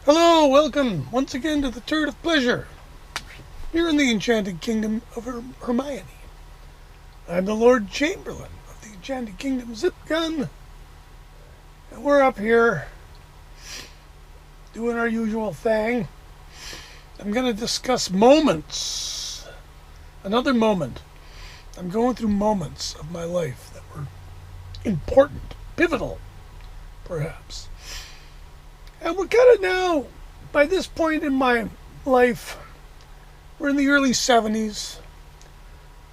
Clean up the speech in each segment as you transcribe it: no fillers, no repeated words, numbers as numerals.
Hello, welcome once again to the Turret of Pleasure, here in the Enchanted Kingdom of Hermione. I'm the Lord Chamberlain of the Enchanted Kingdom Zip Gun, and we're up here doing our usual thing. I'm going to discuss moments. Another moment. I'm going through moments of my life that were important, pivotal, perhaps. And we're kind of now, by this point in my life, we're in the early 70s.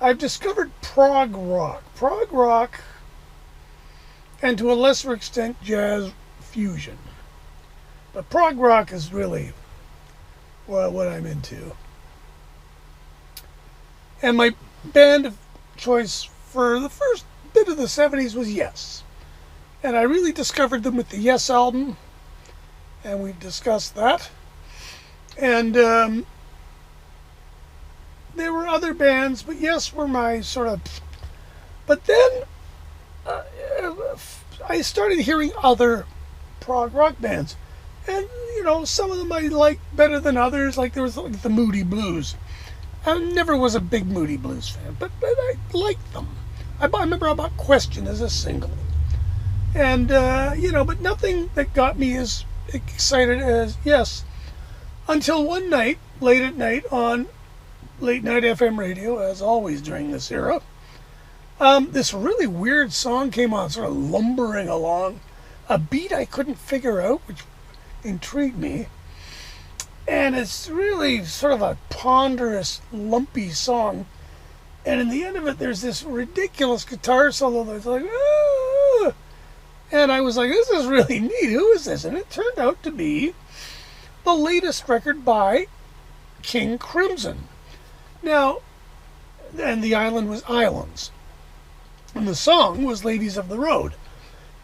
I've discovered prog rock. Prog rock, and to a lesser extent, jazz fusion. But prog rock is really what I'm into. And my band of choice for the first bit of the 70s was Yes. And I really discovered them with the Yes album. And we've discussed that. And there were other bands, but Yes were my sort of... But then I started hearing other prog rock bands. And, some of them I liked better than others. Like there was like the Moody Blues. I never was a big Moody Blues fan, but I liked them. I remember I bought Question as a single. And, but nothing that got me as excited as Yes, until one night, late at night, on late night FM radio, as always during this era, this really weird song came on, sort of lumbering along, a beat I couldn't figure out, which intrigued me, and it's really sort of a ponderous, lumpy song, and in the end of it, there's this ridiculous guitar solo that's like, ah! And I was like, this is really neat. Who is this? And it turned out to be the latest record by King Crimson. Now, and the island was Islands. And the song was Ladies of the Road.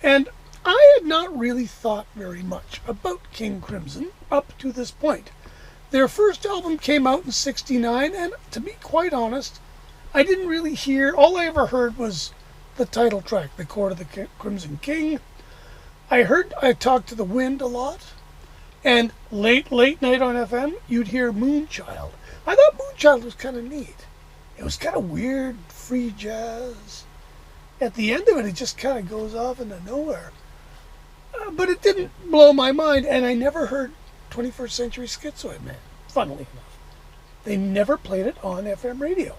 And I had not really thought very much about King Crimson up to this point. Their first album came out in '69, and to be quite honest, I didn't really hear, all I ever heard was the title track, The Court of the Crimson King. I talked to the wind a lot, and late night on FM, you'd hear Moonchild. I thought Moonchild was kind of neat. It was kind of weird, free jazz. At the end of it, it just kind of goes off into nowhere. But it didn't blow my mind, and I never heard 21st Century Schizoid Man, funnily enough. They never played it on FM radio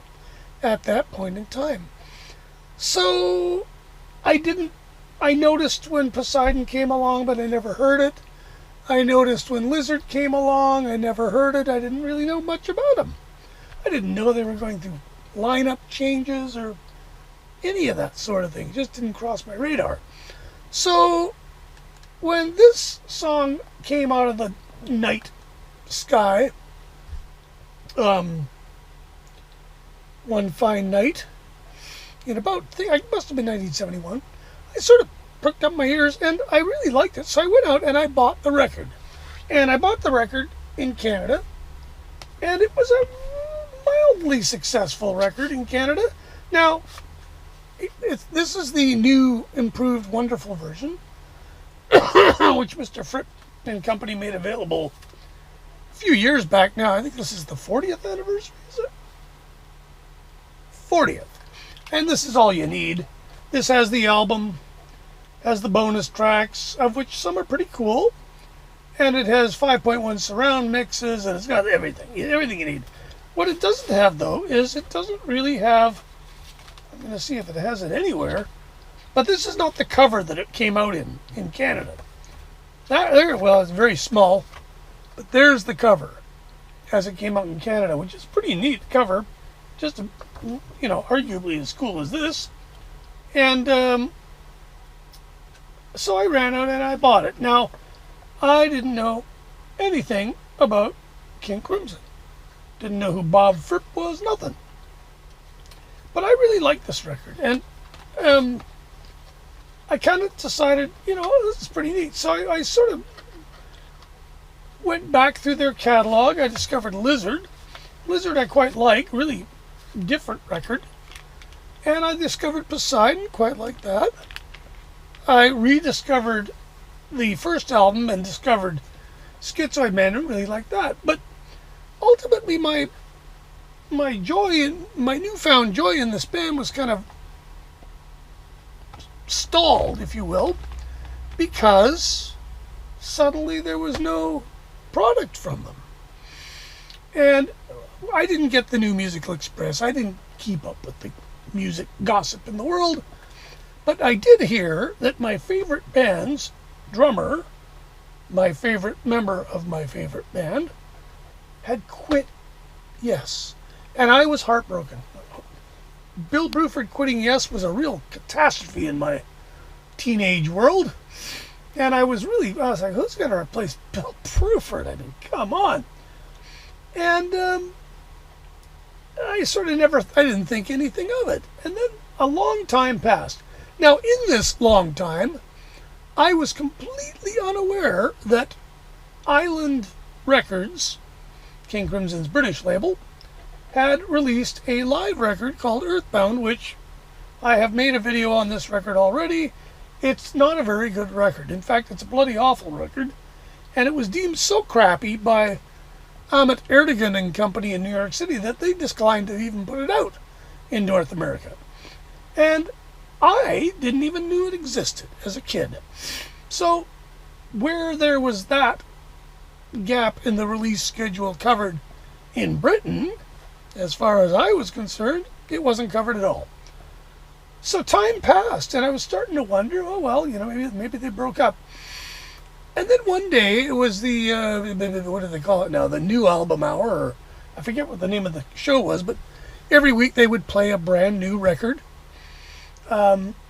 at that point in time. So I noticed when Poseidon came along, but I never heard it. I noticed when Lizard came along, I never heard it. I didn't really know much about them. I didn't know they were going through lineup changes or any of that sort of thing. It just didn't cross my radar. So when this song came out of the night sky, one fine night, in about, I must have been 1971, I sort of pricked up my ears, and I really liked it. So I went out and I bought the record. And I bought the record in Canada, and it was a mildly successful record in Canada. Now, this is the new, improved, wonderful version, which Mr. Fripp and company made available a few years back now. I think this is the 40th anniversary, is it? 40th. And this is all you need. This has the album, has the bonus tracks, of which some are pretty cool. And it has 5.1 surround mixes, and it's got everything you need. What it doesn't have, though, is it doesn't really have, I'm going to see if it has it anywhere, but this is not the cover that it came out in Canada. Well, it's very small, but there's the cover as it came out in Canada, which is pretty neat cover. Just, arguably as cool as this. And so I ran out and I bought it. Now, I didn't know anything about King Crimson. Didn't know who Bob Fripp was, nothing. But I really liked this record. And I kind of decided, this is pretty neat. So I sort of went back through their catalog. I discovered Lizard. Lizard I quite like, really different record. And I discovered Poseidon, quite like that. I rediscovered the first album and discovered Schizoid Man, I didn't really like that. But ultimately, my newfound joy in this band was kind of stalled, if you will, because suddenly there was no product from them. And I didn't get the New Musical Express. I didn't keep up with the music gossip in the world. But I did hear that my favorite band's drummer, my favorite member of my favorite band, had quit. Yes. And I was heartbroken. Bill Bruford quitting Yes was a real catastrophe in my teenage world. And I was like, who's going to replace Bill Bruford? I mean, come on. And I didn't think anything of it. And then a long time passed. Now, in this long time, I was completely unaware that Island Records, King Crimson's British label, had released a live record called Earthbound, which I have made a video on this record already. It's not a very good record. In fact, it's a bloody awful record. And it was deemed so crappy by Ahmet Erdogan and Company in New York City that they declined to even put it out in North America. And I didn't even know it existed as a kid. So where there was that gap in the release schedule covered in Britain, as far as I was concerned, it wasn't covered at all. So time passed, and I was starting to wonder, oh, well, maybe they broke up. And then one day, it was the, what do they call it now, the New Album Hour, or I forget what the name of the show was, but every week they would play a brand new record,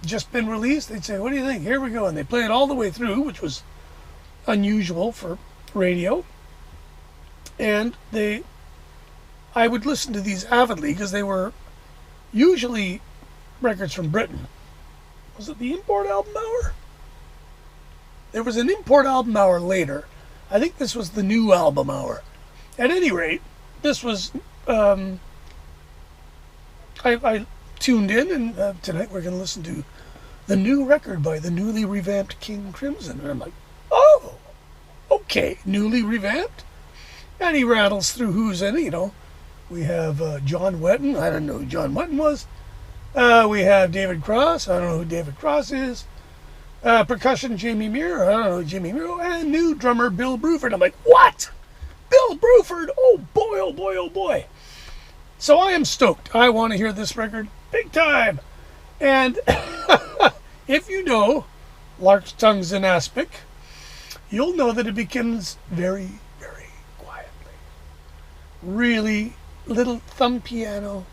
just been released. They'd say, what do you think? Here we go. And they play it all the way through, which was unusual for radio. And I would listen to these avidly because they were usually records from Britain. Was it the Import Album Hour? There was an Import Album Hour later. I think this was the New Album Hour. At any rate, this was... I tuned in, and tonight we're going to listen to the new record by the newly revamped King Crimson. And I'm like, oh, okay, newly revamped? And he rattles through who's in it, We have John Wetton. I don't know who John Wetton was. We have David Cross. I don't know who David Cross is. Percussion, Jamie Muir. I don't know who Jamie Muir. And new drummer, Bill Bruford. I'm like, what? Bill Bruford? Oh, boy, oh, boy, oh, boy. So I am stoked. I want to hear this record big time. And if you know Lark's Tongues in Aspic, you'll know that it begins very, very quietly. Really little thumb piano.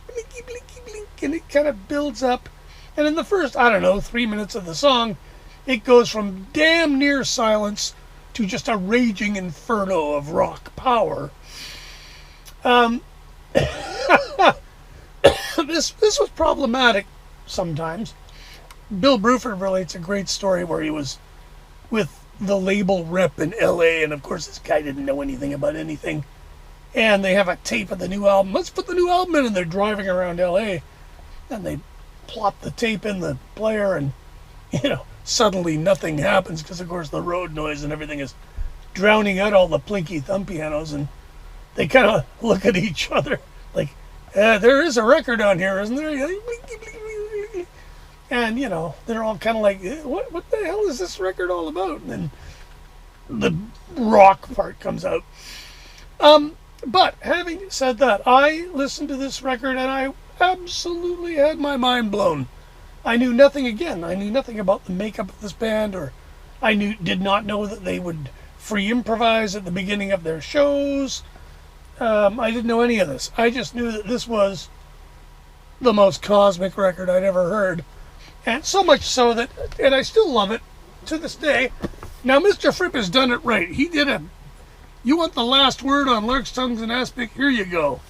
Blinky, blinky, blink. And it kind of builds up. And in the first, 3 minutes of the song, it goes from damn near silence to just a raging inferno of rock power. This was problematic sometimes. Bill Bruford relates a great story where he was with the label rep in L.A., and of course this guy didn't know anything about anything. And they have a tape of the new album. Let's put the new album in, and they're driving around L.A., and they plop the tape in the player, and, suddenly nothing happens because, of course, the road noise and everything is drowning out all the plinky thumb pianos, and they kind of look at each other like, there is a record on here, isn't there? And, they're all kind of like, what the hell is this record all about? And then the rock part comes out. But having said that, I listened to this record and I absolutely had my mind blown. I knew nothing about the makeup of this band, or I did not know that they would free improvise at the beginning of their shows. I didn't know any of this. I just knew that this was the most cosmic record I'd ever heard. And so much so that, and I still love it to this day. Now, Mr. Fripp has done it right. He did you want the last word on Lark's Tongues and Aspic? Here you go.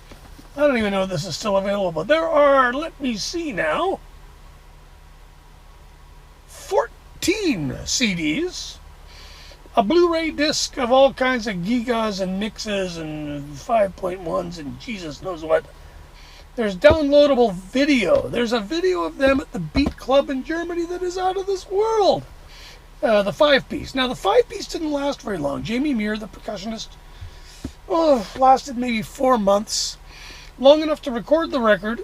I don't even know if this is still available. There are, let me see now, 14 CDs, a Blu-ray disc of all kinds of gigas and mixes and 5.1s and Jesus knows what. There's downloadable video. There's a video of them at the Beat Club in Germany that is out of this world. The five-piece. Now, the five-piece didn't last very long. Jamie Muir, the percussionist, lasted maybe 4 months, long enough to record the record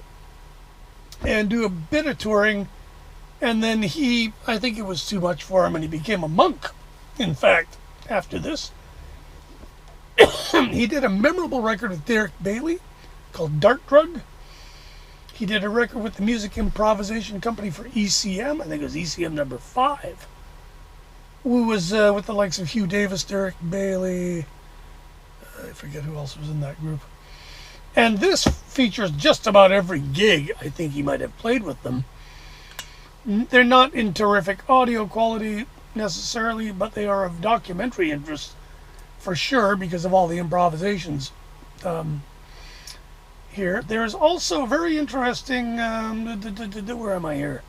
and do a bit of touring, and then I think it was too much for him, and he became a monk, in fact, after this. He did a memorable record with Derek Bailey called Dart Drug. He did a record with the Music Improvisation Company for ECM. I think it was ECM number 5. Who was with the likes of Hugh Davis, Derek Bailey. I forget who else was in that group. And this features just about every gig I think he might have played with them. They're not in terrific audio quality necessarily, but they are of documentary interest for sure because of all the improvisations here. There's also very interesting, where am I here?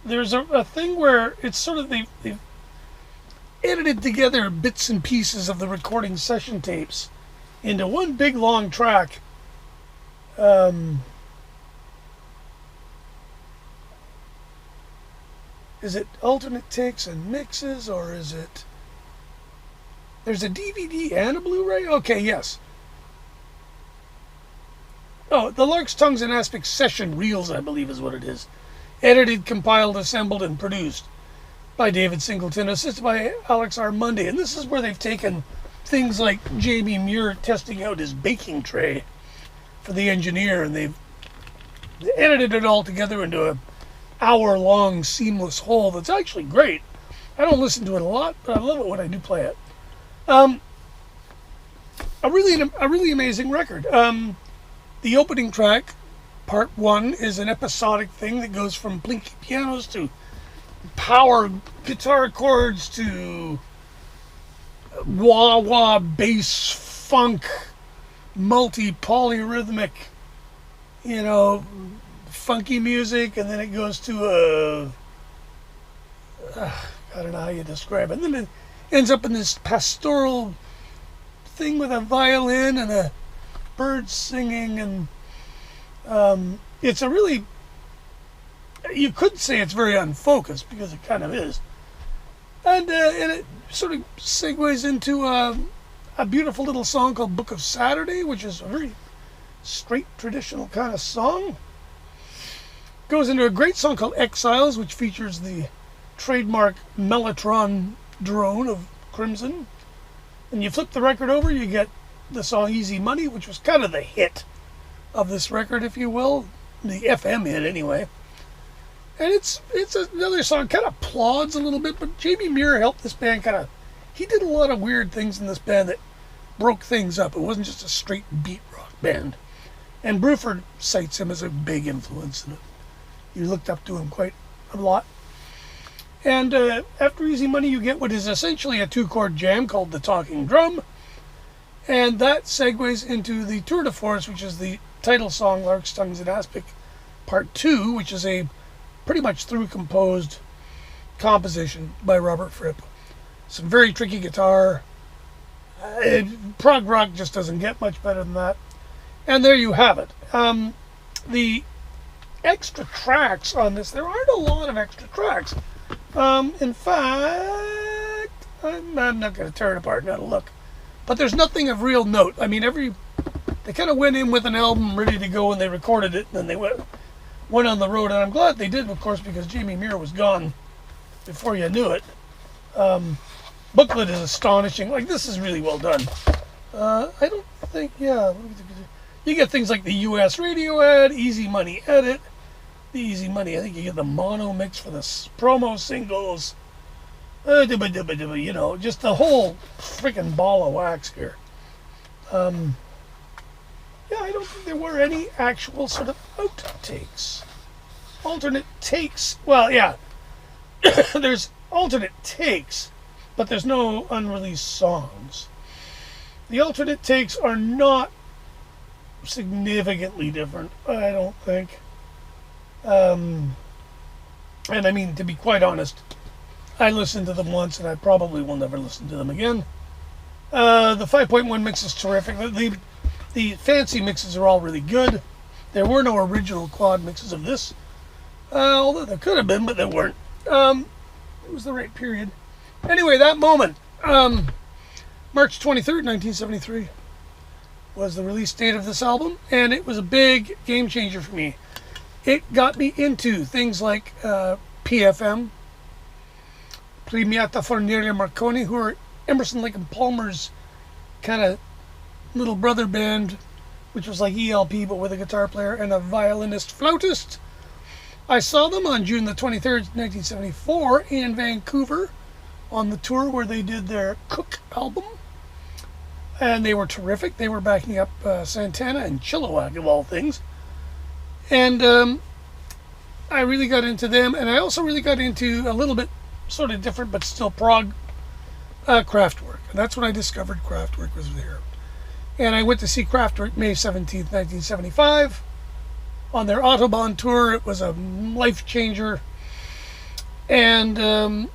There's a thing where it's sort of they've edited together bits and pieces of the recording session tapes into one big long track. Is it alternate takes and mixes, or is it... There's a DVD and a Blu-ray? Okay, yes. Oh, the Larks, Tongues, and Aspics session reels, I believe is what it is. Edited, compiled, assembled, and produced by David Singleton, assisted by Alex R. Mundy. And this is where they've taken things like Jamie Muir testing out his baking tray for the engineer, and they've edited it all together into an hour-long seamless whole that's actually great. I don't listen to it a lot, but I love it when I do play it. A really amazing record. The opening track, part 1, is an episodic thing that goes from plinky pianos to power guitar chords to wah-wah bass funk, multi-polyrhythmic, funky music, and then it goes to I don't know how you describe it. And then it ends up in this pastoral thing with a violin and a bird singing, and it's a really, you could say it's very unfocused because it kind of is, and it sort of segues into a beautiful little song called Book of Saturday, which is a very straight traditional kind of song. Goes into a great song called Exiles, which features the trademark Mellotron drone of Crimson. And you flip the record over, you get the song Easy Money, which was kind of the hit of this record, if you will. The FM hit, anyway. And it's another song, kind of plods a little bit, but Jamie Muir helped this band he did a lot of weird things in this band that broke things up. It wasn't just a straight beat rock band. And Bruford cites him as a big influence in it. He looked up to him quite a lot. And after Easy Money, you get what is essentially a 2-chord jam called The Talking Drum. And that segues into the Tour de Force, which is the title song, Larks, Tongues, and Aspic, Part 2, which is a pretty much through-composed composition by Robert Fripp. Some very tricky guitar. Prog rock just doesn't get much better than that. And there you have it. The extra tracks on this, there aren't a lot of extra tracks. In fact, I'm not going to tear it apart, not a look. But there's nothing of real note. I mean, they kind of went in with an album ready to go and they recorded it, and then they went on the road. And I'm glad they did, of course, because Jamie Muir was gone before you knew it. Booklet is astonishing. Like, this is really well done. I don't think, you get things like the US radio ad, Easy Money edit. The Easy Money, I think you get the mono mix for the promo singles. Just the whole freaking ball of wax here. I don't think there were any actual sort of outtakes. Alternate takes. Well, yeah. There's alternate takes, but there's no unreleased songs. The alternate takes are not significantly different, I don't think. And I mean, to be quite honest, I listened to them once and I probably will never listen to them again. The 5.1 mix is terrific. The fancy mixes are all really good. There were no original quad mixes of this. Although there could have been, but there weren't. It was the right period. Anyway, that moment, March 23rd, 1973, was the release date of this album, and it was a big game changer for me. It got me into things like PFM, Premiata Forneria Marconi, who are Emerson, Lake and Palmer's kind of little brother band, which was like ELP but with a guitar player and a violinist flautist. I saw them on June the 23rd, 1974 in Vancouver on the tour where they did their Cook album. And they were terrific. They were backing up Santana and Chilliwack, of all things. And I really got into them. And I also really got into a little bit sort of different but still prog Kraftwerk. And that's when I discovered Kraftwerk was there. And I went to see Kraftwerk May 17th, 1975. On their Autobahn tour. It was a life changer. And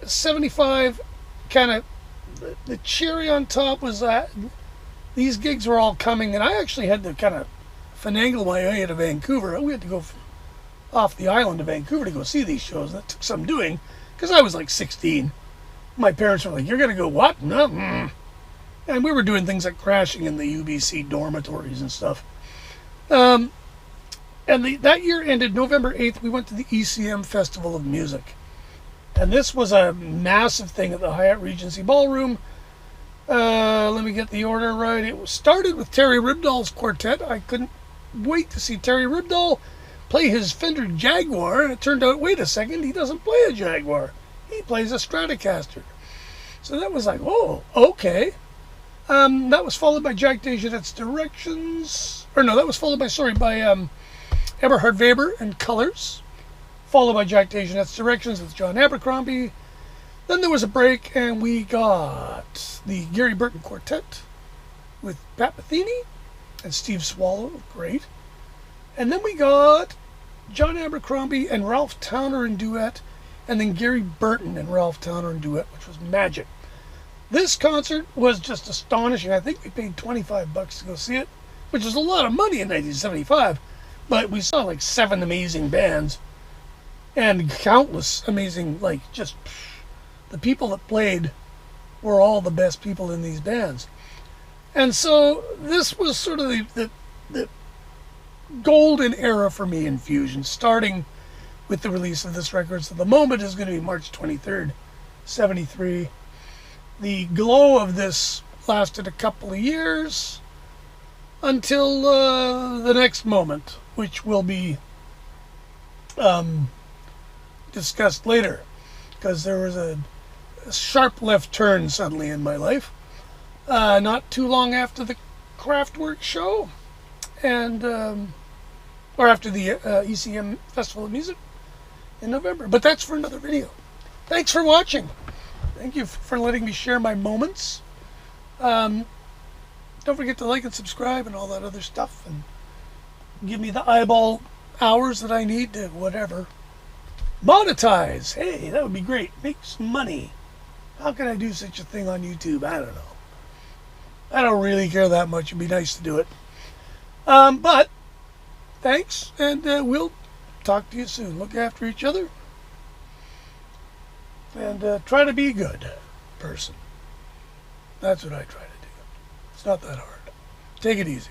75, kind of, the cherry on top was that these gigs were all coming, and I actually had to kind of finagle my way to Vancouver. We had to go off the island to Vancouver to go see these shows. That took some doing, because I was like 16. My parents were like, "You're going to go what?" No. And we were doing things like crashing in the UBC dormitories and stuff. And that year ended November 8th. We went to the ECM Festival of Music. And this was a massive thing at the Hyatt Regency Ballroom. Let me get the order right. It started with Terry Ribdall's quartet. I couldn't wait to see Terry Ribdall play his Fender Jaguar. And it turned out, wait a second, he doesn't play a Jaguar. He plays a Stratocaster. So that was like, oh, okay. That was followed by Jack DeJohnette's Directions. Or no, that was followed by Eberhard Weber and Colors. Followed by Jack DeJohnette's Directions with John Abercrombie. Then there was a break, and we got the Gary Burton Quartet with Pat Metheny and Steve Swallow. Great. And then we got John Abercrombie and Ralph Towner in duet, and then Gary Burton and Ralph Towner in duet, which was magic. This concert was just astonishing. I think we paid $25 to go see it, which was a lot of money in 1975. But we saw like 7 amazing bands and countless amazing, like, just the people that played were all the best people in these bands. And so this was sort of the golden era for me in Fusion, starting with the release of this record. So the moment is going to be March 23rd, 73. The glow of this lasted a couple of years until the next moment, which will be discussed later, because there was a sharp left turn suddenly in my life, not too long after the Kraftwerk show, and or after the ECM Festival of Music in November. But that's for another video. Thanks for watching. Thank you for letting me share my moments. Don't forget to like and subscribe and all that other stuff, and give me the eyeball hours that I need to whatever. Monetize! Hey, that would be great. Make some money. How can I do such a thing on YouTube? I don't know. I don't really care that much. It'd be nice to do it. But thanks, and we'll talk to you soon. Look after each other, and try to be a good person. That's what I try to do. It's not that hard. Take it easy.